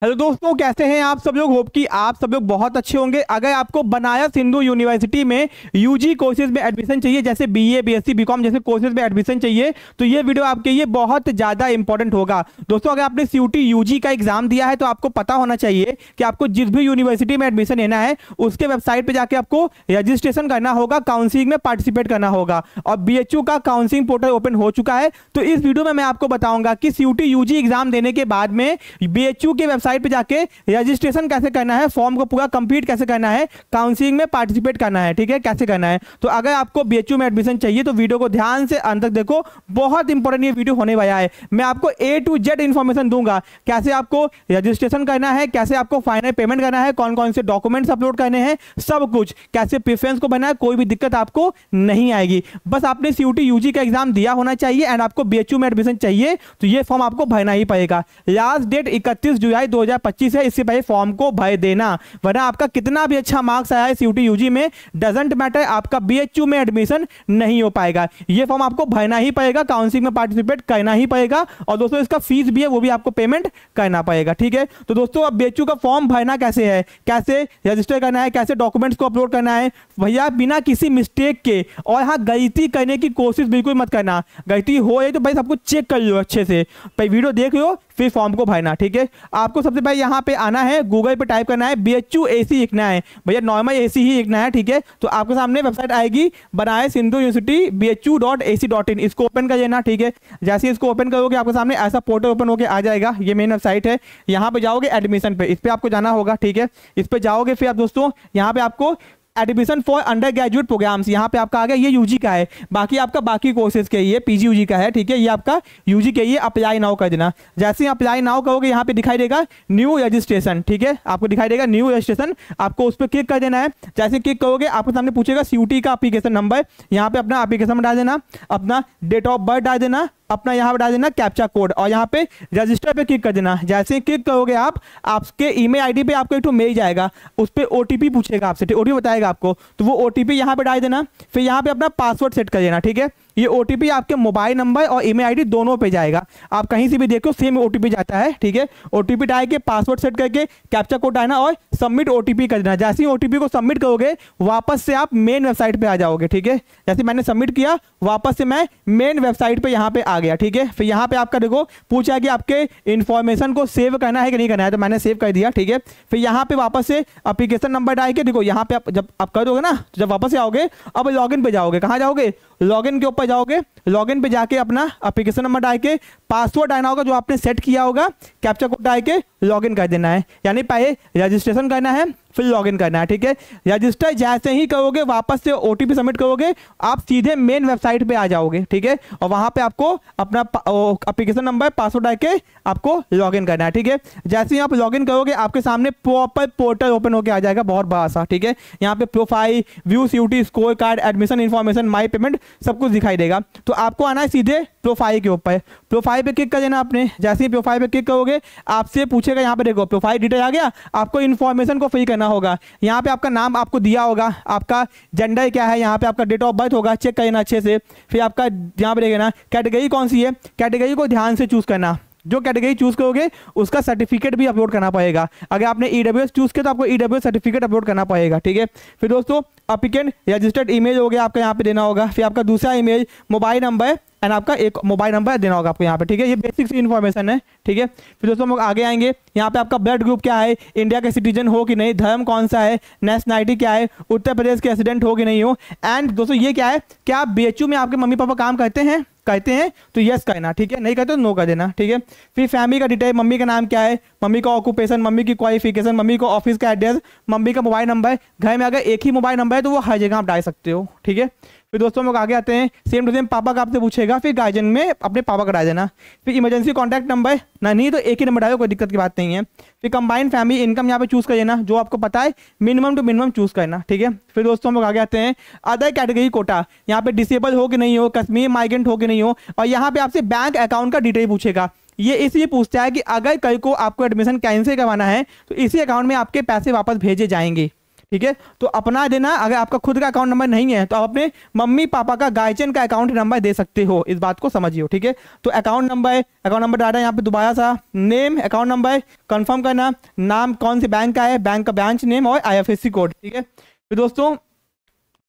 Hello दोस्तों, कैसे हैं आप सब लोग। होप कि आप सब लोग बहुत अच्छे होंगे। अगर आपको बनारस हिंदू यूनिवर्सिटी में यूजी कोर्सेज में एडमिशन चाहिए, जैसे बीए, बीएससी, बीकॉम जैसे कोर्सेज में एडमिशन चाहिए, तो ये वीडियो आपके लिए बहुत ज़्यादा इंपॉर्टेंट होगा। दोस्तों, अगर आपने सीयूटी यूजी का एग्जाम दिया है तो आपको पता होना चाहिए कि आपको जिस भी यूनिवर्सिटी में एडमिशन लेना है उसके वेबसाइट पर जाकर आपको रजिस्ट्रेशन करना होगा, काउंसलिंग में पार्टिसिपेट करना होगा। और बीएचयू का काउंसलिंग पोर्टल ओपन हो चुका है। तो इस वीडियो में मैं आपको बताऊंगा कि सीयूटी यूजी एग्जाम देने के बाद में बीएचयू के वेबसाइट पे जाके रजिस्ट्रेशन कैसे करना है, फॉर्म को पूरा कंप्लीट कैसे करना है, काउंसलिंग में पार्टिसिपेट करना है, ठीक है, कैसे करना है। तो अगर आपको बीएचयू में एडमिशन चाहिए तो वीडियो को ध्यान से अंत तक देखो, बहुत इंपॉर्टेंट ये वीडियो होने वाला है। मैं आपको ए टू जेड इंफॉर्मेशन दूंगा, कैसे आपको रजिस्ट्रेशन करना है, कैसे आपको फाइनल पेमेंट करना है, कौन कौन से डॉक्यूमेंट्स अपलोड करने हैं, सब कुछ, कैसे प्रेफरेंस को बनना है, कोई भी दिक्कत आपको नहीं आएगी। बस आपने सीयूटी यूजी का एग्जाम दिया होना चाहिए एंड आपको बीएचयू में एडमिशन चाहिए तो ये फॉर्म आपको भरना ही पड़ेगा। लास्ट डेट 31 जुलाई 2025 है, इससे पहले फॉर्म को भर देना, वरना आपका कितना भी अच्छा मार्क्स आया है सीयूटी यूजी में, डजंट मैटर, आपका बीएचयू में एडमिशन नहीं हो पाएगा। ये फॉर्म आपको भरना ही पड़ेगा, काउंसलिंग में पार्टिसिपेट करना ही पड़ेगा। और दोस्तों, इसका फीस भी है, वो भी आपको पेमेंट करना पड़ेगा, ठीक है। तो दोस्तों, अब बीएचयू का फॉर्म भरना कैसे है, कैसे रजिस्टर करना है, कैसे डॉक्यूमेंट्स को अपलोड करना है, भैया बिना किसी मिस्टेक के, और हाँ गलती करने की कोशिश बिल्कुल मत करना। गलती हो तो भाई सब कुछ चेक कर लो अच्छे से, भाई वीडियो देख लो फिर फॉर्म को भरना, ठीक है। आपको सबसे पहले यहाँ पे आना है, गूगल पे टाइप करना है बीएचयू एसी लिखना है, भैया नॉर्मल एसी ही लिखना है, ठीक है। तो आपके सामने वेबसाइट आएगी बनारस हिंदू यूनिवर्सिटी BHU.AC.in, इसको ओपन कर लेना, ठीक है। जैसे इसको ओपन करोगे आपके सामने ऐसा पोर्टल ओपन होकर आ जाएगा। ये मेन वेबसाइट है, यहाँ पे जाओगे एडमिशन पे, इस पे आपको जाना होगा, ठीक है। इस पे जाओगे फिर आप दोस्तों यहाँ पे आपको admission for undergraduate programmes, यहाँ पे आपका आ गया, ये यूजी का है, बाकी आपका बाकी कोर्सेज के ये पीजी यूजी का है, ठीक है। ये आपका यूजी के ये अप्लाई नाउ कर देना। जैसे ही अप्लाई नाउ करोगे यहाँ पे दिखाई देगा न्यू रजिस्ट्रेशन, ठीक है, आपको दिखाई देगा न्यू रजिस्ट्रेशन, आपको उस पर क्लिक कर देना है। जैसे क्लिक करोगे आपके सामने पूछेगा सीयूटी का एप्लीकेशन नंबर, यहाँ पे अपना एप्लीकेशन डाल देना, अपना डेट ऑफ बर्थ डाल देना, अपना यहाँ पे डाल देना कैप्चा कोड, और यहाँ पे रजिस्टर पे क्लिक कर देना। जैसे ही क्लिक करोगे आप, आपके ईमेल आईडी पे आपको एक तो मेल जाएगा, उस पर ओटीपी पूछेगा आपसे, ओटीपी बताएगा आपको, तो वो ओटीपी यहाँ पे डाल देना। फिर यहाँ पे अपना पासवर्ड सेट कर देना, ठीक है। ये ओटीपी आपके मोबाइल नंबर और ईमेल आईडी दोनों पे जाएगा, आप कहीं से भी देखो सेम ओटीपी जाता है, ठीक है। ओटीपी डाल के पासवर्ड सेट करके कैप्चा कोड डालना और सबमिट ओटीपी कर देना। जैसे ही ओटीपी को सबमिट करोगे वापस से आप मेन वेबसाइट पे आ जाओगे, ठीक है। जैसे मैंने सबमिट किया वापस से मैं मेन वेबसाइट पे यहाँ पे आ गया, ठीक है। फिर यहाँ पे आपका देखो पूछा कि आपके इन्फॉर्मेशन को सेव करना है कि नहीं करना है, तो मैंने सेव कर दिया, ठीक है। फिर यहाँ पे वापस से एप्लीकेशन नंबर डाल के देखो, यहाँ पे आप जब आप कर दोगे ना, तो जब वापस से आओगे अब लॉगिन पे जाओगे, कहाँ जाओगे, लॉगिन के ऊपर जाओगे। लॉगिन पे जाके अपना एप्लीकेशन नंबर डाल के पासवर्ड डालना होगा जो आपने सेट किया होगा, कैप्चा कोड डाल के लॉगिन कर देना है। यानी पहले रजिस्ट्रेशन करना है फिर लॉगिन करना है, ठीक है। रजिस्टर जैसे ही करोगे वापस से ओटीपी सबमिट करोगे आप सीधे मेन वेबसाइट पे आ जाओगे, ठीक है। और वहां पे आपको अपना एप्लीकेशन नंबर पासवर्ड डाल के आपको लॉगिन करना है, ठीक है। जैसे ही आप लॉगिन करोगे आपके सामने प्रॉपर पोर्टल ओपन होकर आ जाएगा, बहुत बड़ा सा, ठीक है। यहाँ पे profile, view CUT score card, admission information, my payment, सब कुछ दिखाई देगा। तो आपको आना है सीधे प्रोफाइल के ऊपर, प्रोफाइल पे क्लिक कर देना आपने। जैसे ही प्रोफाइल पे क्लिक करोगे आपसे पूछेगा, यहाँ पे देखो प्रोफाइल डिटेल आ गया, आपको इन्फॉर्मेशन को फिल करना होगा। यहाँ पे आपका नाम आपको दिया होगा, आपका जेंडर क्या है, यहाँ पे आपका डेट ऑफ बर्थ होगा, चेक करना अच्छे से। फिर आपका यहाँ पे देखना कैटेगरी कौन सी है, कैटेगरी को ध्यान से चूज करना। जो कैटेगरी चूज करोगे उसका सर्टिफिकेट भी अपलोड करना पड़ेगा। अगर आपने ईडब्ल्यूएस चूज किया तो आपको ईडब्ल्यूएस सर्टिफिकेट अपलोड करना पड़ेगा, ठीक है। फिर दोस्तों एप्लीकेंट रजिस्टर्ड ईमेल हो गया आपका, यहाँ पे देना होगा। फिर आपका दूसरा ईमेल, मोबाइल नंबर एंड आपका एक मोबाइल नंबर देना होगा आपको यहाँ पे, ठीक है। ये बेसिक इन्फॉर्मेशन है, ठीक है। फिर दोस्तों हम लोग आगे आएंगे, यहाँ पे आपका ब्लड ग्रुप क्या है, इंडिया के सिटीजन हो कि नहीं, धर्म कौन सा है, नेशनलिटी क्या है, उत्तर प्रदेश के रेसिडेंट हो कि नहीं हो। एंड दोस्तों ये क्या है, क्या आप बीएचयू में आपके मम्मी पापा काम करते हैं तो यस करना, ठीक है, नहीं करते तो नो कर देना, ठीक है। फिर फैमिली का डिटेल, मम्मी का नाम क्या है, मम्मी का ऑक्यूपेशन, मम्मी की क्वालिफिकेशन, मम्मी को ऑफिस का एड्रेस, मम्मी का मोबाइल नंबर। घर में अगर एक ही मोबाइल नंबर है तो वो हर जगह आप डाल सकते हो, ठीक है। फिर दोस्तों हम लोग आगे आते हैं, सेम टू सेम पापा का आपसे पूछेगा, फिर गार्जियन में अपने पापा का डाल देना। फिर इमरजेंसी कॉन्टैक्ट नंबर, नहीं तो एक ही नंबर डालो, कोई दिक्कत की बात नहीं है। फिर कंबाइंड फैमिली इनकम यहाँ पे चूज कर लेना, जो आपको पता है मिनिमम टू मिनिमम चूज करना, ठीक है। फिर दोस्तों हम लोग आगे आते हैं, अदर कैटेगरी कोटा, यहाँ पे डिसेबल हो कि नहीं हो, कश्मीर माइग्रेंट हो कि नहीं हो, और यहाँ पे आपसे बैंक अकाउंट का डिटेल पूछेगा। ये इसलिए पूछता है कि अगर कल को आपको एडमिशन कैंसिल करवाना है तो इसी अकाउंट में आपके पैसे वापस भेजे जाएंगे, ठीक है। तो अपना देना, अगर आपका खुद का अकाउंट नंबर नहीं है तो आप अपने मम्मी पापा का गार्जियन का अकाउंट नंबर दे सकते हो, इस बात को समझिए, ठीक है। तो अकाउंट नंबर डाटा यहाँ पे दोबारा सा, नेम अकाउंट नंबर कंफर्म करना, नाम कौन से बैंक का है, बैंक का ब्रांच नेम और IFSC कोड, ठीक है। फिर दोस्तों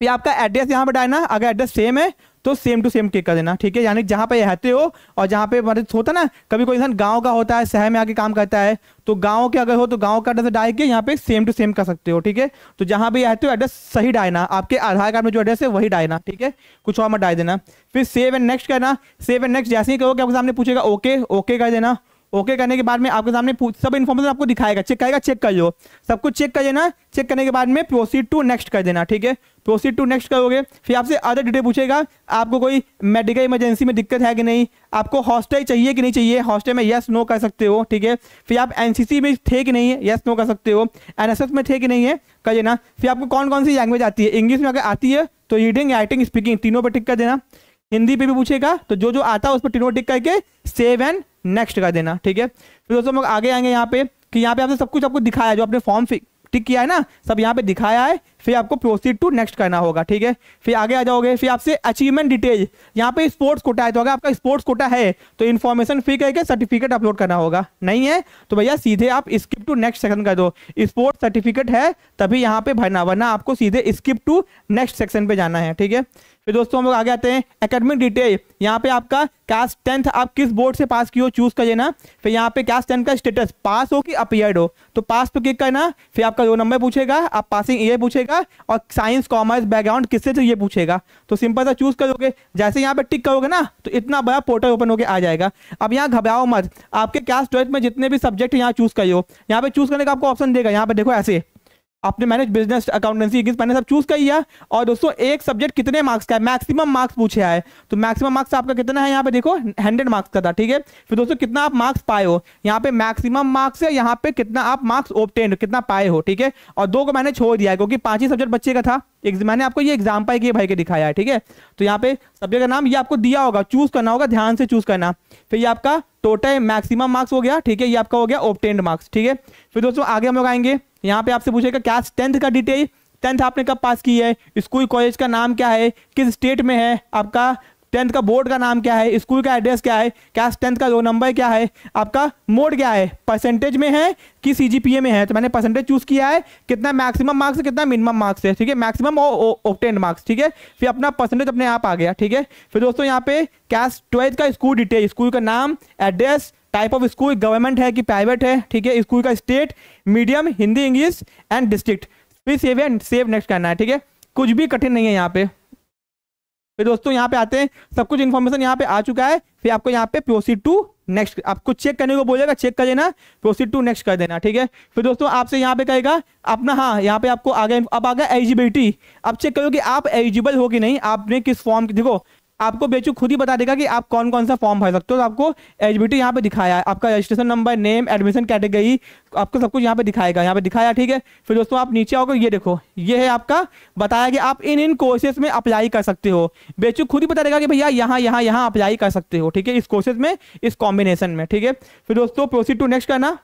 फिर आपका एड्रेस यहाँ पे डालना, अगर एड्रेस सेम है तो सेम टू सेम क्लिक कर देना, ठीक है। यानी जहाँ पे रहते हो और जहाँ पे मतलब होता ना, कभी कोई इंसान गांव का होता है शहर में आके काम करता है, तो गांव के अगर हो तो गांव का एड्रेस डाल के यहाँ पे सेम टू सेम कर सकते हो, ठीक है। तो जहाँ भी रहते हो एड्रेस सही डालना, आपके आधार कार्ड में जो एड्रेस है वही डालना, ठीक है, कुछ और मत डाल देना। फिर सेव एंड नेक्स्ट करना, सेव एंड नेक्स्ट जैसे ही करोगे आपके सामने पूछेगा ओके, ओके कर देना। ओके करने के बाद में आपके सामने सब इन्फॉर्मेशन आपको दिखाएगा, चेक करेगा, चेक कर लो, सब कुछ चेक कर लेना। चेक करने के बाद में प्रोसीड टू नेक्स्ट कर देना, ठीक है। प्रोसीड टू नेक्स्ट करोगे, फिर आपसे अदर डिटेल पूछेगा, आपको कोई मेडिकल इमरजेंसी में दिक्कत है कि नहीं, आपको हॉस्टल चाहिए कि नहीं चाहिए, हॉस्टल में यस नो कर सकते हो, ठीक है। फिर आप NCC में थे कि नहीं है, यस नो कर सकते हो, NSS में थे कि नहीं है, कर देना। फिर आपको कौन कौन सी लैंग्वेज आती है, इंग्लिश में अगर आती है तो रीडिंग राइटिंग स्पीकिंग तीनों पर टिक कर देना। हिंदी पे भी पूछेगा तो जो जो आता है उस पर तीनों टिक करके सेव एंड नेक्स्ट कर देना, ठीक है। फिर दोस्तों हम लोग आगे आएंगे यहाँ पे कि यहाँ पे आपसे सब कुछ आपको दिखाया, जो आपने फॉर्म टिक किया है ना, सब यहाँ पे दिखाया है। फिर आपको प्रोसीड टू नेक्स्ट करना होगा, ठीक है। फिर आगे आ जाओगे, फिर आपसे अचीवमेंट डिटेल, यहाँ पे स्पोर्ट्स कोटा है तो अगर आपका स्पोर्ट्स कोटा है तो इन्फॉर्मेशन फिल करके सर्टिफिकेट अपलोड करना होगा, नहीं है तो भैया सीधे आप स्किप टू नेक्स्ट सेक्शन कर दो। स्पोर्ट्स सर्टिफिकेट है तभी यहाँ पे भरना, वरना आपको सीधे स्किप टू नेक्स्ट सेक्शन पे जाना है, ठीक है। फिर दोस्तों हम लोग आगे आते हैं एकेडमिक डिटेल, यहाँ पे आपका क्लास 10th आप किस बोर्ड से पास की हो चूज कर लेना। फिर यहाँ पे क्लास 10 का स्टेटस पास हो कि अपीयर्ड हो, तो पास पे क्लिक करना। फिर आपका रोल नंबर पूछेगा, आप पासिंग ईयर पूछेगा और साइंस कॉमर्स बैकग्राउंड किससे तो ये पूछेगा, तो सिंपल सा चूज करोगे। जैसे यहाँ पे टिक करोगे ना तो इतना बड़ा पोर्टल ओपन होकर आ जाएगा। अब यहाँ घबराओ मत, आपके क्लास 12th में जितने भी सब्जेक्ट यहाँ चूज करियो, यहाँ पे चूज करने का आपको ऑप्शन देगा। यहाँ पे देखो ऐसे आपने मैनेज बिजनेस अकाउंटेंसी इंग्लिश मैंने सब चूज कर लिया। और दोस्तों एक सब्जेक्ट कितने मार्क्स का है, मैक्सिमम मार्क्स पूछे है, तो मैक्सिमम मार्क्स आपका कितना है, यहाँ पे देखो 100 मार्क्स का था, ठीक है। फिर दोस्तों कितना आप मार्क्स पाए हो, यहाँ पे मैक्सिमम मार्क्स है, यहाँ पे कितना आप मार्क्स ऑब्टेन कितना पाए हो, ठीक है। और 2 को मैंने छोड़ दिया है क्योंकि 5 ही सब्जेक्ट बच्चे का था, मैंने आपको ये एग्जाम्पल के भाई के दिखाया है, ठीक है। तो यहाँ पे सब्जेक्ट का नाम ये आपको दिया होगा, चूज करना होगा, ध्यान से चूज करना। फिर ये आपका टोटल मैक्सिमम मार्क्स हो गया, ठीक है, ये आपका हो गया ऑब्टेन्ड मार्क्स, ठीक है। फिर दोस्तों आगे हम लोग आएंगे, यहाँ पे आपसे पूछेगा क्लास 10th का डिटेल, 10th आपने कब पास की है, स्कूल कॉलेज का नाम क्या है, किस स्टेट में है, आपका 10th का बोर्ड का नाम क्या है, स्कूल का एड्रेस क्या है, क्लास 10th का रोल नंबर क्या है, आपका मोड क्या है, परसेंटेज में है कि CGPA में है, तो मैंने परसेंटेज चूज किया है, कितना मैक्सिमम मार्क्स है कितना मिनिमम मार्क्स है, ठीक है, मैक्सिमम और ऑब्टेन्ड मार्क्स, ठीक है। फिर अपना परसेंटेज अपने आप आ गया, ठीक है। फिर दोस्तों यहाँ पे क्लास 12th का स्कूल डिटेल, स्कूल का नाम, address, type of school government है कि प्राइवेट है, ठीक है, स्कूल का state, medium, Hindi English and district. फिर सेव एंड सेव नेक्स्ट करना है, ठीक है, कुछ भी कठिन नहीं है यहाँ पे। फिर दोस्तों यहाँ पे आते हैं, सब कुछ इन्फॉर्मेशन यहाँ पे आ चुका है। फिर आपको यहाँ पे प्रोसीड टू नेक्स्ट, आपको चेक करने को बोलेगा, चेक कर लेना, प्रोसीड टू नेक्स्ट कर देना, ठीक है। फिर दोस्तों आपसे यहाँ पे कहेगा अपना, हाँ यहाँ पे आपको आगे अब आ गया एलिजिबिलिटी। अब चेक करो कि आप एलिजिबल हो कि नहीं, आपने किस फॉर्म, देखो आपको बेचू खुद ही बता देगा कि आप कौन कौन सा फॉर्म भर सकते हो। तो आपको एलिजिबिलिटी यहाँ पे दिखाया है, आपका registration number, name, admission category, आपको सब कुछ यहाँ पे दिखाएगा, यहाँ पे दिखाया, ठीक है। फिर दोस्तों आप नीचे आओगे, ये देखो ये है आपका बताया कि आप इन कोर्सेज में अप्लाई कर सकते हो। बेचू खुद ही बता देगा कि भैया यहाँ यहाँ यहाँ अप्लाई कर सकते हो, ठीक है, इस कोर्सेज में, इस कॉम्बिनेशन में, ठीक है। फिर दोस्तों प्रोसीड टू नेक्स्ट करना,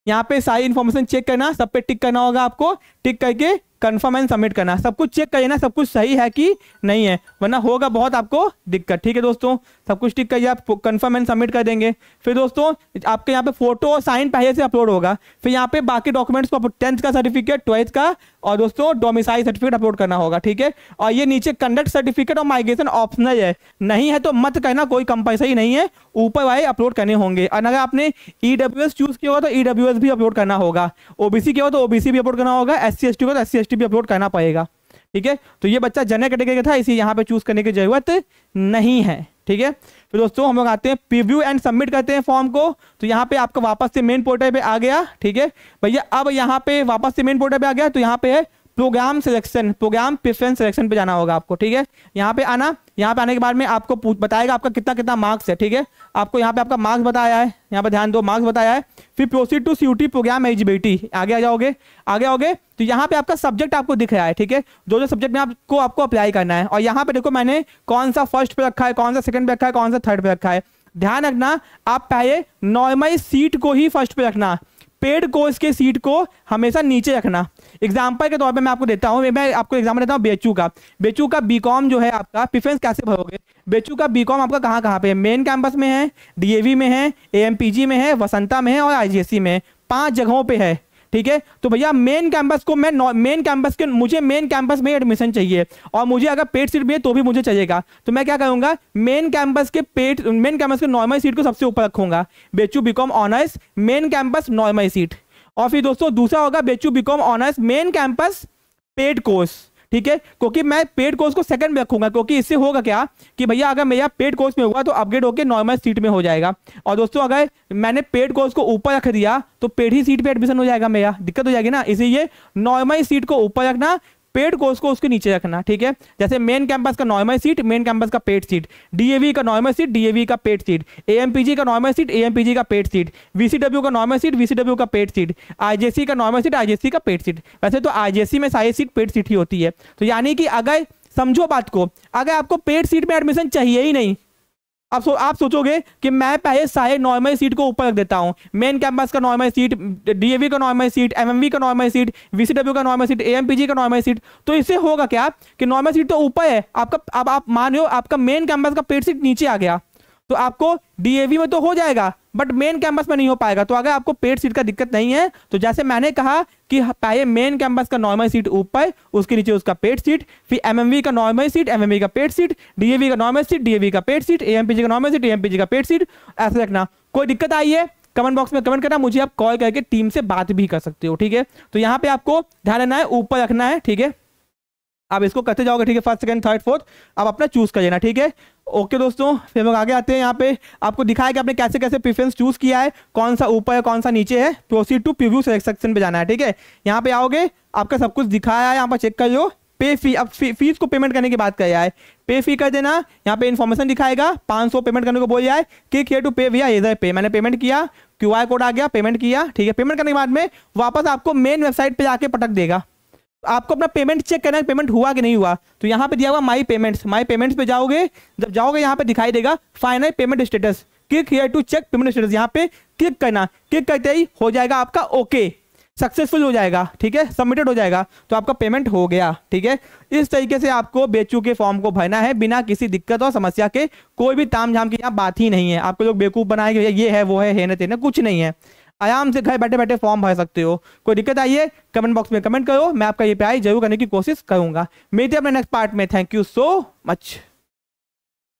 यहाँ पे सारी इन्फॉर्मेशन चेक करना, सब पे टिक करना होगा आपको, टिक करके कंफर्म एंड सबमिट करना, सब कुछ चेक कर लेना, सब कुछ सही है कि नहीं है, वरना होगा बहुत आपको दिक्कत, ठीक है दोस्तों। सब कुछ टिक करिए, आप कंफर्म एंड सबमिट कर देंगे। फिर दोस्तों आपके यहाँ पे फोटो और साइन पहले से अपलोड होगा। फिर यहाँ पे बाकी डॉक्यूमेंट्स को 10th का सर्टिफिकेट, 12th का और दोस्तों डोमिसाइल सर्टिफिकेट अपलोड करना होगा, ठीक है। और ये नीचे कंडक्ट सर्टिफिकेट और माइग्रेशन ऑप्शनल है, नहीं है तो मत करना, कोई कंपल्सरी नहीं है, ऊपर वाले अपलोड करने होंगे। और अगर आपने EWS चूज किया होगा तो EWS भी अपलोड करना होगा, OBC किया हो तो OBC भी अपलोड करना होगा, SC ST को तो SC ST भी अपलोड करना पड़ेगा, ठीक है। तो ये बच्चा जनरल कैटेगरी का था, इसी यहाँ पे चूज करने की जरूरत नहीं है, ठीक है। फिर दोस्तों हम लोग आते हैं प्रीव्यू एंड सबमिट करते हैं फॉर्म को। तो यहाँ पे आपका वापस से मेन पोर्टल पे आ गया, ठीक है भैया। अब यहाँ पे वापस से मेन पोर्टल पे आ गया, तो यहाँ पे है programme selection, programme preference selection पे जाना होगा आपको, ठीक है। यहाँ पे आना, यहाँ पे आने के बाद में आपको बताएगा आपका कितना कितना मार्क्स है, ठीक है। आपको यहाँ पे आपका मार्क्स बताया है, यहाँ पे ध्यान दो, मार्क्स बताया है। फिर proceed to CUT programme eligibility, आगे आ जाओगे, आगे आओगे तो यहाँ पे आपका सब्जेक्ट आपको दिख रहा है, ठीक है, जो जो सब्जेक्ट में आपको अप्लाई करना है। और यहाँ पे देखो मैंने कौन सा फर्स्ट पे रखा है, कौन सा सेकंड पे रखा है, कौन सा थर्ड पे रखा है। ध्यान रखना, आप पहले नॉर्मल सीट को ही फर्स्ट पे रखना, पेड कोर्स के सीट को हमेशा नीचे रखना। एग्जाम्पल के तौर पे मैं आपको देता हूँ, मैं आपको एग्जाम्पल देता हूँ बेचू का बीकॉम जो है आपका प्रेफरेंस कैसे भरोगे। बेचू का बीकॉम आपका कहाँ कहाँ पे है, मेन कैंपस में है, डीएवी में है, एएमपीजी में है, वसंता में है और आईजीएससी में है, 5 जगहों पे है। ठीक है, तो भैया मेन कैंपस को मुझे मेन कैंपस में एडमिशन चाहिए और मुझे अगर पेड सीट भी है तो भी मुझे चाहिएगा, तो मैं क्या करूंगा, मेन कैंपस के नॉर्मल सीट को सबसे ऊपर रखूंगा। बेचू BCom honours main campus normal seat. और फिर दोस्तों दूसरा होगा बेचू BCom honours main campus paid course. ठीक है, क्योंकि मैं पेड कोर्स को सेकंड में रखूंगा, क्योंकि इससे होगा क्या कि भैया अगर मेरा पेड कोर्स में होगा तो अपग्रेड होकर नॉर्मल सीट में हो जाएगा। और दोस्तों अगर मैंने पेड कोर्स को ऊपर रख दिया तो पेड ही सीट पे एडमिशन हो जाएगा, मेरा दिक्कत हो जाएगी ना। इसीलिए नॉर्मल सीट को ऊपर रखना, पेड कोर्स को उसके नीचे रखना। ठीक है, जैसे मेन कैंपस का नॉर्मल सीट, मेन कैंपस का पेड सीट, डीएवी का नॉर्मल सीट, डीएवी का पेड सीट, एएमपीजी का नॉर्मल सीट, एएमपीजी का पेड सीट, वीसीडब्ल्यू का नॉर्मल सीट, वीसीडब्ल्यू का पेड सीट, आईजेसी का नॉर्मल सीट, आईजेसी का पेड सीट। वैसे तो आईजेसी में सारी सीट पेड सीट ही होती है। तो यानी कि अगर समझो बात को, अगर आपको पेड सीट में एडमिशन चाहिए ही नहीं, आप सोचोगे कि मैं पहले सारे नॉर्मल सीट को ऊपर रख देता हूं, मेन कैंपस का नॉर्मल सीट, डीएवी का नॉर्मल सीट, एमएमवी का नॉर्मल सीट, वीसीडब्ल्यू का नॉर्मल सीट, एएमपीजी का नॉर्मल सीट, तो इससे होगा क्या कि नॉर्मल सीट तो ऊपर है आपका, अब आप मान रहे हो आपका मेन कैंपस का पेड सीट नीचे आ गया, तो आपको डीएवी में तो हो जाएगा बट मेन कैंपस में नहीं हो पाएगा। तो अगर आपको पेड सीट का दिक्कत नहीं है तो जैसे मैंने कहा कि पहले मेन कैंपस का नॉर्मल सीट ऊपर, उसके नीचे उसका पेड सीट, फिर एमएमवी का नॉर्मल सीट, एमएमवी का पेड सीट, डीएवी का नॉर्मल सीट, डीएवी का पेड सीट, एएमपीजी का नॉर्मल सीट, एएमपीजी का पेड सीट, ऐसे रखना। कोई दिक्कत आई है कमेंट बॉक्स में कमेंट करना, मुझे आप कॉल करके टीम से बात भी कर सकते हो। ठीक है, तो यहाँ पे आपको ध्यान रखना है, ऊपर रखना है। ठीक है, आप इसको करते जाओगे। ठीक है, फर्स्ट सेकंड थर्ड फोर्थ आप अपना चूज कर लेना। ठीक है, ओके दोस्तों, फिर लोग आगे आते हैं। यहाँ पे आपको दिखाया कि आपने कैसे कैसे प्रेफरेंस चूज किया है, कौन सा ऊपर है कौन सा नीचे है। प्रोसीड टू प्रीव्यू सेक्शन पे जाना है। ठीक है, यहाँ पे आओगे, आपका सब कुछ दिखाया है, यहाँ पर चेक कर लो। पे फी, अब फीस को पेमेंट करने की बात कर है, पे फी कर देना। यहाँ पे इन्फॉर्मेशन दिखाएगा, 500 पेमेंट करने को बोल जाए, क्लिक हियर टू पे विया ईज़र पे। मैंने पेमेंट किया, क्यूआर कोड आ गया, पेमेंट किया। ठीक है, पेमेंट करने के बाद में वापस आपको मेन वेबसाइट पे जाके पटक देगा। आपको अपना पेमेंट चेक करना है, पेमेंट हुआ कि नहीं हुआ। तो यहाँ पे दिया हुआ माई पेमेंट्स पे जाओगे, जब जाओगे यहाँ पे दिखाई देगा final payment status, click here to check payment status. यहाँ पे क्लिक करना, क्लिक करते ही हो जाएगा आपका ओके, सक्सेसफुल हो जाएगा। ठीक है, सबमिटेड हो जाएगा, तो आपका पेमेंट हो गया। ठीक है, इस तरीके से आपको बेचू के फॉर्म को भरना है बिना किसी दिक्कत और समस्या के। कोई भी ताम झाम की यहाँ बात ही नहीं है, आपको लोग बेवकूफ बनाएंगे, ये है वो है ना तेना, कुछ नहीं है। आराम से घर बैठे बैठे फॉर्म भर सकते हो। कोई दिक्कत आई है कमेंट बॉक्स में कमेंट करो, मैं आपका ये प्यार जरूर करने की कोशिश करूंगा। मिलते हैं अपने नेक्स्ट पार्ट में। Thank you so much.